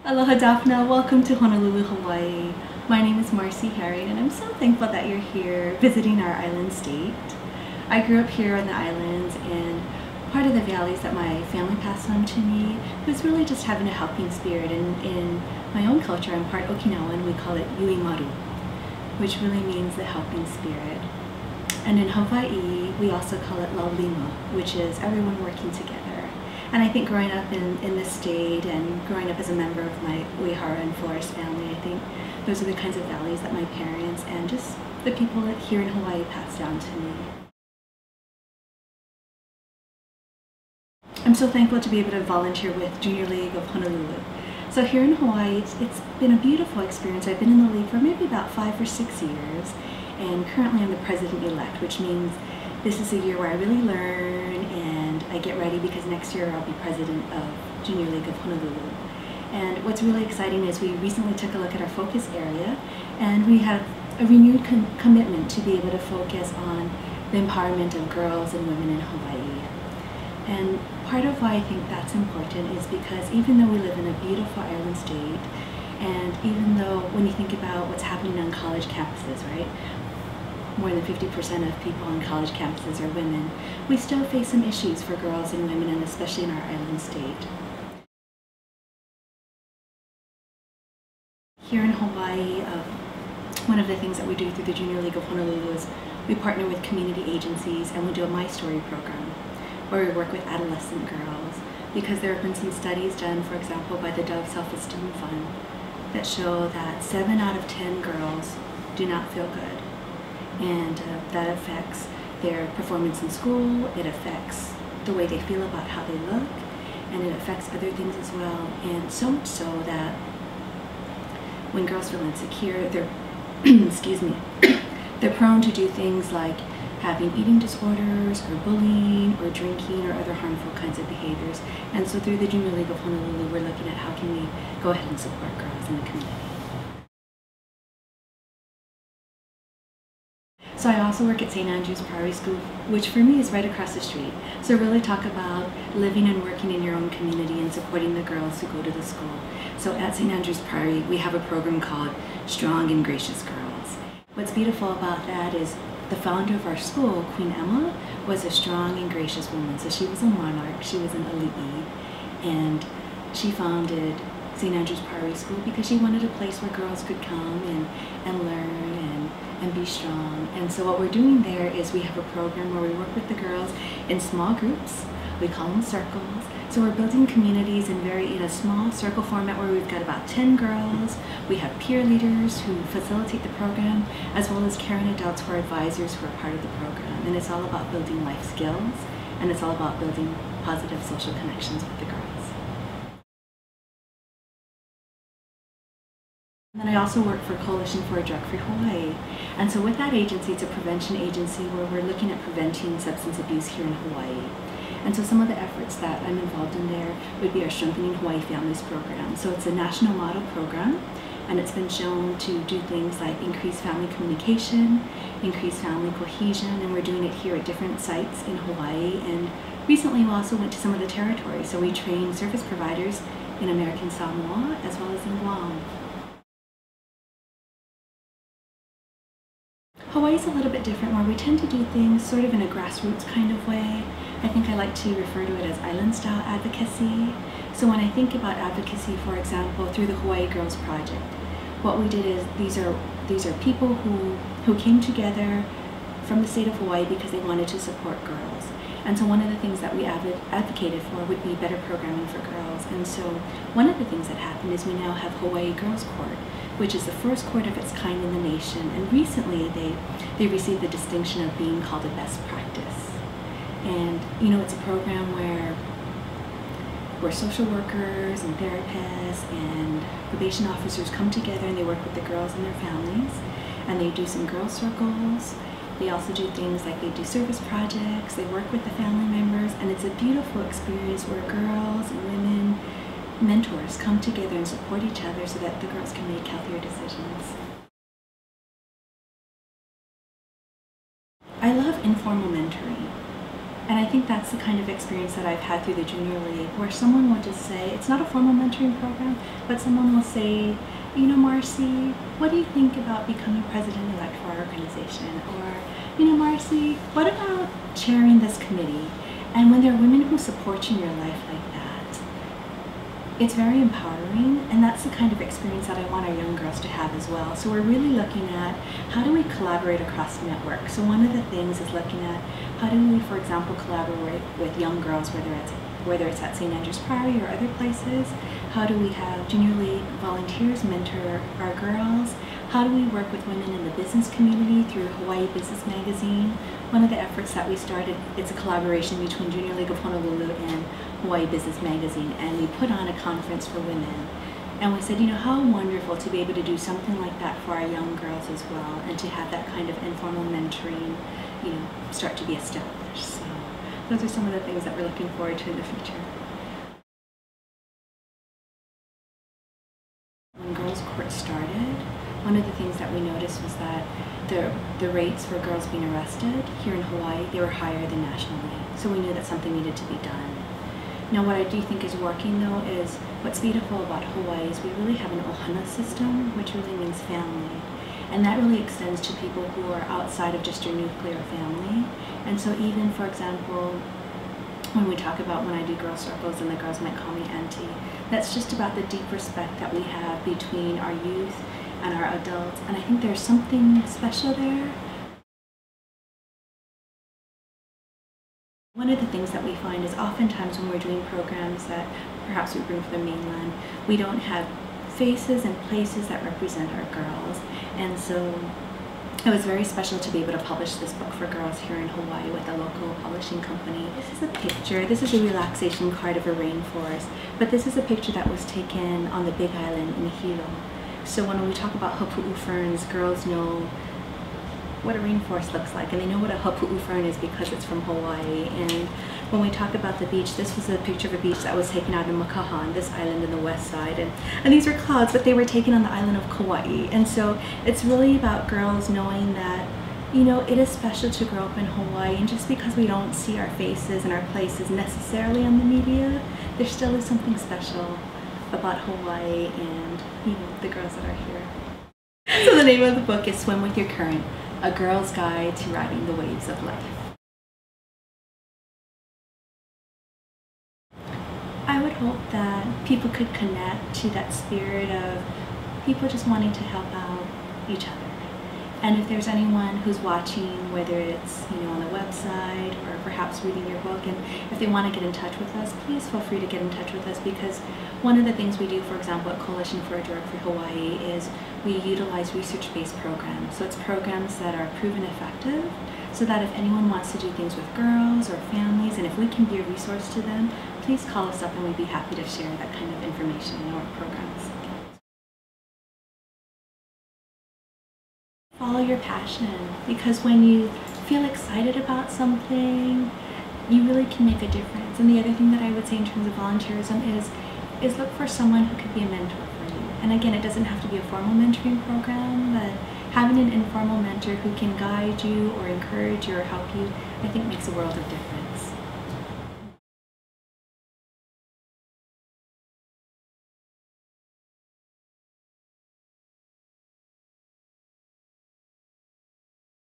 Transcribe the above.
Aloha Daphna, welcome to Honolulu, Hawaii. My name is Marcie Herring and I'm so thankful that you're here visiting our island state. I grew up here on the islands, and part of the values that my family passed on to me was really just having a helping spirit. And in my own culture, I'm part Okinawan, we call it Uehara, which really means the helping spirit. And in Hawaii, we also call it Laulima, which is everyone working together. And I think growing up in this state and growing up as a member of my Uehara and Flores family, I think those are the kinds of values that my parents and just the people here in Hawaii passed down to me. I'm so thankful to be able to volunteer with Junior League of Honolulu. So here in Hawaii, it's been a beautiful experience. I've been in the league for maybe about 5 or 6 years, and currently I'm the president-elect, which means this is a year where I really learn and I get ready, because next year I'll be president of Junior League of Honolulu. And what's really exciting is we recently took a look at our focus area, and we have a renewed commitment to be able to focus on the empowerment of girls and women in Hawaii. And part of why I think that's important is because even though we live in a beautiful island state, and even though when you think about what's happening on college campuses, right? More than 50% of people on college campuses are women, we still face some issues for girls and women, and especially in our island state. Here in Hawaii, one of the things that we do through the Junior League of Honolulu is we partner with community agencies, and we do a My Story program where we work with adolescent girls, because there have been some studies done, for example, by the Dove Self-Esteem Fund, that show that 7 out of 10 girls do not feel good. And that affects their performance in school, it affects the way they feel about how they look, and it affects other things as well. And so much so that when girls feel insecure, they're excuse me, they're prone to do things like having eating disorders or bullying or drinking or other harmful kinds of behaviors. And so through the Junior League of Honolulu, we're looking at how can we go ahead and support girls in the community. So I also work at St. Andrew's Priory School, which for me is right across the street. So really talk about living and working in your own community and supporting the girls who go to the school. So at St. Andrew's Priory, we have a program called Strong and Gracious Girls. What's beautiful about that is the founder of our school, Queen Emma, was a strong and gracious woman. So she was a monarch, she was an ali'i, and she founded St. Andrew's Priory School because she wanted a place where girls could come and learn and be strong. And so what we're doing there is we have a program where we work with the girls in small groups. We call them circles. So we're building communities in a small circle format where we've got about 10 girls. We have peer leaders who facilitate the program, as well as caring adults who are advisors who are part of the program. And it's all about building life skills, and it's all about building positive social connections with the girls. And then I also work for Coalition for a Drug-Free Hawaii. And so with that agency, it's a prevention agency where we're looking at preventing substance abuse here in Hawaii. And so some of the efforts that I'm involved in there would be our Strengthening Hawaii Families program. So it's a national model program, and it's been shown to do things like increase family communication, increase family cohesion, and we're doing it here at different sites in Hawaii. And recently we also went to some of the territories. So we train service providers in American Samoa as well as in Guam. Hawaii's a little bit different, where we tend to do things sort of in a grassroots kind of way. I think I like to refer to it as island-style advocacy. So when I think about advocacy, for example, through the Hawaii Girls Project, what we did is these are people who came together from the state of Hawaii because they wanted to support girls. And so one of the things that we advocated for would be better programming for girls. And so one of the things that happened is we now have Hawaii Girls Court, which is the first court of its kind in the nation. And recently they received the distinction of being called a best practice. And you know, it's a program where social workers and therapists and probation officers come together and they work with the girls and their families, and they do some girl circles. They also do things like they do service projects, they work with the family members, and it's a beautiful experience where girls and women, mentors, come together and support each other so that the girls can make healthier decisions. I love informal mentoring, and I think think that's the kind of experience that I've had through the Junior League, where someone will just say, it's not a formal mentoring program, but someone will say, you know, Marcie, what do you think about becoming president-elect for our organization? Or, you know, Marcie, what about chairing this committee? And when there are women who support you in your life like that, it's very empowering, and that's the kind of experience that I want our young girls to have as well. So we're really looking at how do we collaborate across the network. So one of the things is looking at how do we, for example, collaborate with young girls, whether it's at St. Andrew's Priory or other places. How do we have Junior League volunteers mentor our girls? How do we work with women in the business community through Hawaii Business Magazine? One of the efforts that we started, it's a collaboration between Junior League of Honolulu and Hawaii Business Magazine, and we put on a conference for women. And we said, you know, how wonderful to be able to do something like that for our young girls as well, and to have that kind of informal mentoring, you know, start to be established. So those are some of the things that we're looking forward to in the future. When Girls Court started, one of the things that we noticed was that the rates for girls being arrested here in Hawaii, they were higher than nationally. So we knew that something needed to be done. Now what I do think is working though is, what's beautiful about Hawaii is we really have an Ohana System, which really means family. And that really extends to people who are outside of just your nuclear family. And so even, for example, when we talk about when I do girl circles and the girls might call me auntie, that's just about the deep respect that we have between our youth and our adults. And I think there's something special there. One of the things that we find is oftentimes when we're doing programs that perhaps we bring from the mainland, we don't have faces and places that represent our girls. And so it was very special to be able to publish this book for girls here in Hawaii with a local publishing company. This is a picture, this is a relaxation card of a rainforest, but this is a picture that was taken on the Big Island in Hilo. So when we talk about hapu'u ferns, girls know what a rainforest looks like, and they know what a hapu'u fern is because it's from Hawaii. And when we talk about the beach, this was a picture of a beach that was taken out in Makaha, this island in the west side, and these were clouds, but they were taken on the island of Kauai. And so it's really about girls knowing that, you know, it is special to grow up in Hawaii, and just because we don't see our faces and our places necessarily on the media, there still is something special about Hawaii and, you know, the girls that are here. So the name of the book is Swim With Your Current, A Girl's Guide to Riding the Waves of Life. I would hope that people could connect to that spirit of people just wanting to help out each other. And if there's anyone who's watching, whether it's, you know, on the website or perhaps reading your book, and if they want to get in touch with us, please feel free to get in touch with us, because one of the things we do, for example, at Coalition for a Drug-Free Hawaii is we utilize research-based programs. So it's programs that are proven effective, so that if anyone wants to do things with girls or families, and if we can be a resource to them, please call us up and we'd be happy to share that kind of information in our programs. Follow your passion, because when you feel excited about something, you really can make a difference. And the other thing that I would say in terms of volunteerism is look for someone who could be a mentor for you. And again, it doesn't have to be a formal mentoring program, but having an informal mentor who can guide you or encourage you or help you, I think makes a world of difference.